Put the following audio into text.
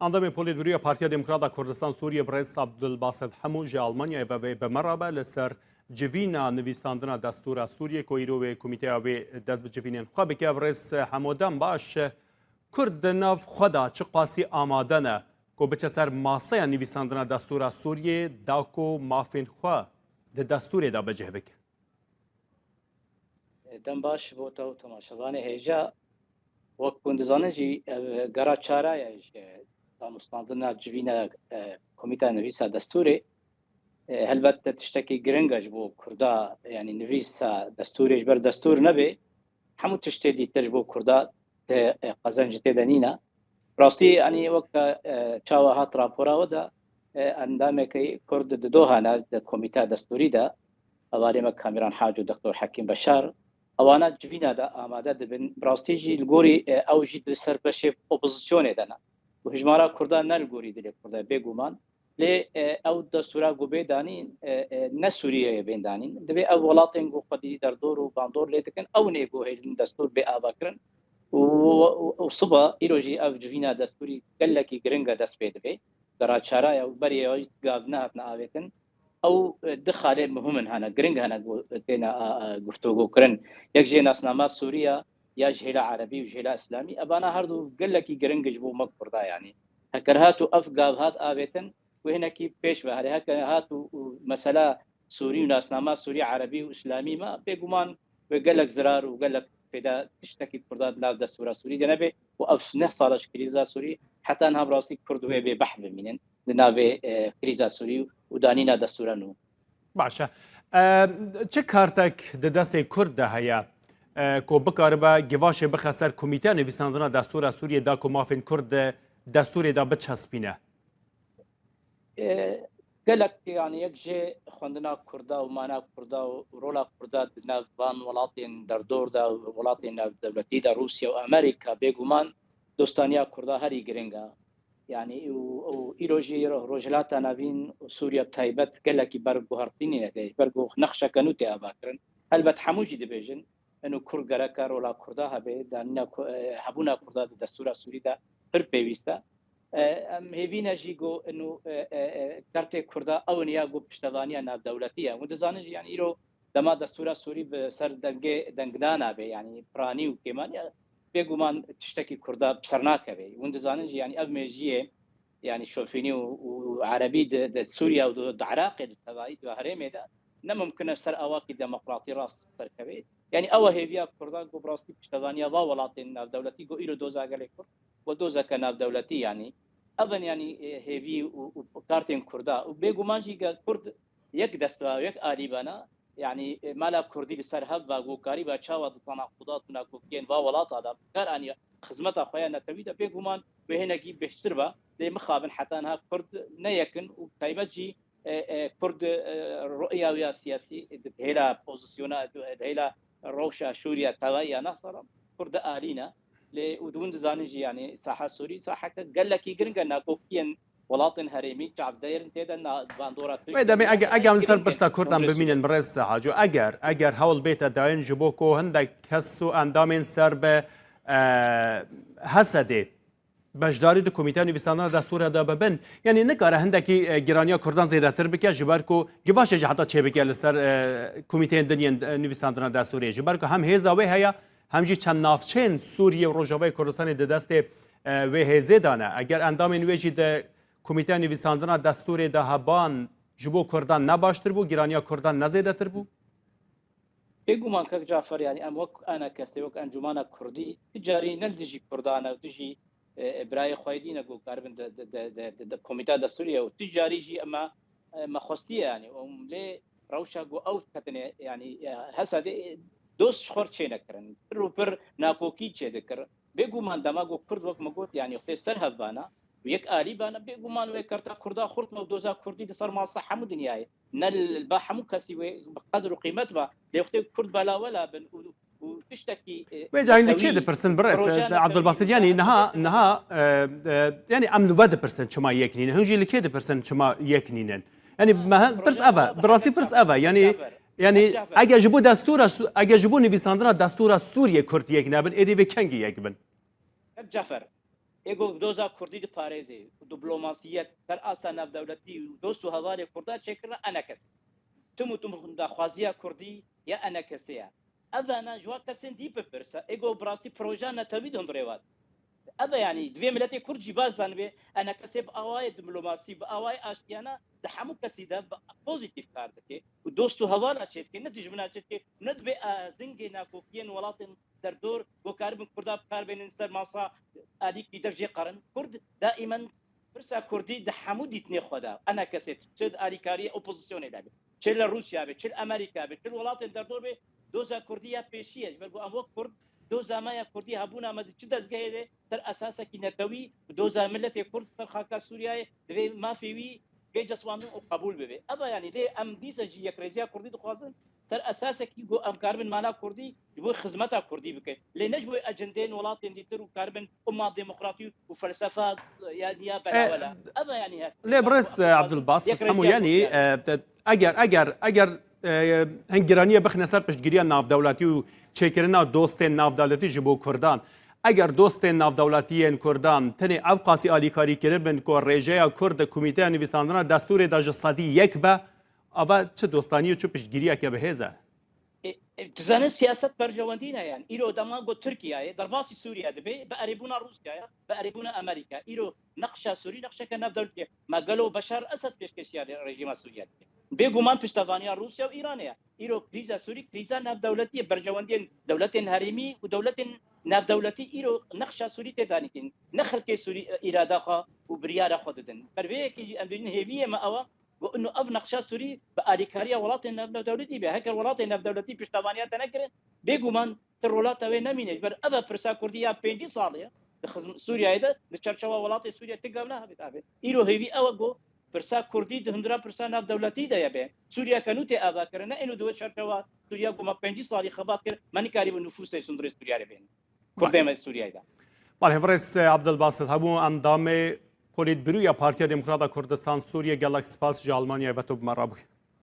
اندام پولیتبوری پارتیا دموکرات کردستان سوریه برئیس عبدالباسط حمو جی آلمانیا و به مرابه لسر جوینا نویساندنا دستور سوریه کویرو و کمیته و دست به جوینین خواه بکه برئیس حمودان باش کرد ناف خدا چه قاسی آماده نه کو بچه سر ماسه نویساندنا دستور سوریه داکو مافین خواه ده دستور دا بجه بک دم باش بو تو تماشاوان هجا وقت کندزانه جی گرا چاره یاش مستندنا جوینا کمیته نویسا دستوری هلبت تشتكي جرينجاج بو كردا يعني نفيسا دستوري بر دستور نبي حمو تشتدي تجبو كردا قزنج تدنينا راستي يعني وقت تشاوا هات رابورا ودا اندامك كرد دوها نا كوميتا دستوري دا اواريما كاميران حاج دكتور حكيم بشار اوانا جبينا دا اماده دبن راستي جي الغوري او جي سربشي اوبوزيسيون دنا وهجمارا كردا نالغوري دي كردا بيغومان لی او دستورا گوبه دانین نه سوریه بین دانین دبی او ولاتین گو قدی در دور و باندور لیتکن او نیگو هیلن دستور به آباکرن و صبح ایروجی او جوینا دستوری گلکی گرنگا دست بید بی در چاره او بری او گابنا هاتنا آویتن او دخاله مهمن هانا گرنگ هانا تینا گفتگو کرن یک جه ناسنامه سوریا یا جهلا عربی و جهلا اسلامی ابانا هردو گلکی گرنگ جبو مکفردا یعنی هکر هاتو اف گاب هات آویتن وهنا كيف بيش بهذا هاتوا مسألة سوري وناسنامة سوري عربي وإسلامي ما بيجومان وقال لك زرار وقال لك فدا تشتكي كردات لا دستور سوري جنبه وأفس نحصل كريزا سوري حتى أنها براسي كردوه ببحث منين لنابه كريزا سوري ودانينا دستورانو. باشه چه کارتک دست کرد هیا کو بکاربه گواش بخسر کمیته نویساندنا دستور سوریه دا کو مافین کرد دستور دا بچسبینه قالك يعني يكجي خندنا كردا ومانا كردا ورولا كردا نافان ولاتين دردور دا ولاتين دولتي دا روسيا وامريكا بيغومان دوستانيا كردا هري جرينجا يعني و ايروجي روجلاتا نافين سوريا بتايبت قالك برغو هرتيني نتاج برغو نقشه كانوتي اباكرن البت حموجي ديفيجن انه كرغرا كارولا كردا هبه داننا هبونا كردا دستور سوري دا هر بيويستا ام هيفينا جيجو انه كارتي كردا او نياغو بشتغانيا ناب دولتيه وندزانج يعني ايرو دما دستور سوري بسر دنگدانا به يعني براني وكمان بيغومان تشتكي كردا بسرناكه به وندزانج يعني اب ميجيه يعني شوفيني وعربي د سوريا ود العراق التبايد وهريمه ده ممكن سر اواقي ديمقراطي راس سركبي يعني او هيفيا كردا جو براستي بشتغانيا با ولاتين ناب دولتي جو ايرو دوزا غليكور ودوزا كناب دولتي يعني اظن يعني هيفي وكارتين كردا وبيغومانجي كرد يك دستوا يك آليبانا يعني مالا كردي بسر هب و قريبا تشاوا تناقضات ناكوكين با ولاط هذا كان اني خدمت اخويا نتويدا بيغومان وهناكي بحسربا لي مخابن حتى انها كرد نيكن وتايبجي كرد رؤيه ويا سياسي هيلا بوزيشنات هيلا روشا سوريا توايا نصر كرد آلينا ودون دزانجي يعني ساحه سوري ساحه قال لك يقرن ناكوكين ولاطن هرمي شعب داير تيدا باندورا دامي اجا مثلا برسا كردان ببینن برس حاجو اگر هول بیت داین جبوکو هندک کسو اندامین سر به حسده بجداری دو کمیته نویساندن دستور دا ببن یعنی نکاره هندکی گرانیا کردان زیاده تر بکه جبرکو گواش حتی چه بکه لسر کمیته دنیا نویساندن دستوری جبرکو هم هزاوی هيا همجی چند نافچین سوریه و روجاوی کردستان ده دست و هزه دانه اگر اندام نویجی ده کمیته نویساندن دستور ده هبان جبو کردان نباشتر بو گرانیا کردان نزیده تر بو بيقومان كك جعفر يعني ام وك انا كسيوك انجمانا كردي تجاري نلدجي كردانا ودجي براي خويدين اقول قاربن د كوميتا دستوريه وتجاري جي اما مخصيه يعني ام لي روشا جو او كتنه يعني هسه دوست خور چه نکرن روپر ناکوکی چه دکر بگومان دماغو کرد وقت مگوت يعني اخت سر هبانا ويك آلي بانا بگومان وی کرتا کردا خورت مودوزا کردی دسر ما صح حمو دنیای نل با حمو کسی بقدر قیمت با لاخت کرد بلا ولا بن وتشتكي ويجعل لك كده برسن برس عبد الباسط يعني نها يعني امن ود برسن شما يكنين هنجي لك كده برسن شما يكنين يعني ما برس افا براسي برس افا يعني اگه جبو دستور اگه جبو نویساندن دستور سوریه کرد یک نبن ایدی به کنگی یک بن جعفر ایگو دوزا کردی د پارێزێ دیپلۆماسیەت سەر ئاستا ناودەولەتی و دۆست و هەوارێ کوردا چێکردن ئەنە کەس تم داخوازیە کوردی یا ئەنە کەسەیە ئەڤانە جوا کەسێن دی بپرسە ئێگۆ بڕاستی پرۆژان نەتەوی دۆندڕێوات ئەڤە ینی دوێ ملەتی کوردجی بازانبێ ئەنە کەسێ بە ئاوای دیپلۆماسی بە ئاوای ئاشتیانە د هەموو کەسیدا پۆزیتیف کار دەکێ و دۆست و هەوالا چێتکە نەتیژمنا چێتکێ نەدبێ دنگێ ناکۆکیên وڵاتên دەردۆر بۆ کاربن کوردا بکاربێنن سەر ماسا ئادیکی دەژێ قەرن کورد دائما پرسا کوردی د هەموو دیتنێ خۆدا ئەنە کەسێت چ ئالیکاری ئۆپۆزیسیۆنێدا بێت چ لە رووسیا بێت چ ئەمریکا بێت چ وڵاتên دەردۆر بێ دۆزا کوردی یا پێشیە بەرگۆ ئەمۆ کورد دۆزامایە کوردی هەبوونا مەد چ دەستگەهێ سەر ئەساسێکی نەتەوی دۆزا ملەتێ کورد سەر خاکە سووریایە دەوێ مافێوی بێجەسوانن و قبول ببێ ئەبە ینی لێ ئەم دیسەژی یەکڕێزیە کوردی دخوازن سەر ئەساسێکی گۆ ئەم کاربن مانا کوردی بۆ خزمەتا کوردی بکەیت لێ نەش بۆی ئەجندێن وڵاتێن دیتر و کاربن ئوما دموکراتی و فەلسەفە یا بەراوەلا ئەبە ینی لێ برس عەبدولباسط هەموو ینی ئەگەر هەنگرانیە بخنە سەر پشتگیریە ناودەوڵەتی و چێکردنا دۆستên ناودەوڵەتی ji bo Kurdan eger dostên navdewletiyên Kurdan tenê ev qasî alîkarî kiribin ku rêjeya Kurd di komîteya nivîsandina destûrê de ji sedî yek be ava çi dostanî û çi piştgiriyeke bihêz e تزانن سیاست بەرژەوەندینە یان ئیرۆ دەما بۆ تورکیایە دەرباسی سووریا دەبێ بە ئەریبوونا رووسیایە بە ئەریبوونا ئەمریکا ئیرۆ نەخشا سووری نەخشەکە ناودەولەتیە مەگەلەوە بەشار ئەسەد پێشکەشیار ڕێژیما سووریا بێگومان پشتەوانیا رووسیا و ئیرانەیە ئیرۆ کریزا سووری کریزا ناودەولەتیە بەرژەوەندین دەولەتên هەرێمی و دەولەتên ناودەولەتی ئیرۆ نەخشا سووری تێدانیکن نەخەڵکێ سووری ئیراداخوا و بریارە خۆ دەدەن بەربەیەکی ئەمدین هێویەمە ئەوە وانه اف نقشه سوري باريكاريا ولات النفدولتي به هكر ولات النفدولتي پشتوانيات نكرن بيگومان ترولات وي نمينه بر ابا پرسا كرديا 50 ساليه خزم سوريا ده لچرچوا ولات سوريا تگامنا هبت ابي ايرو هيوي اوغو پرسا كردي د 100% نفدولتي ده يبه سوريا كانوتي اذا كرنا انه دو چرچوا سوريا گوما 50 سالي خبات كر من كاري نفوس سندري سوريا ربين كردما سوريا ده بله برس عبدالباسط همو اندام پولیت برویا پارتیا دموکراتا کردستان سوریه گلک سپاس جا آلمانیا و تو بمرابوی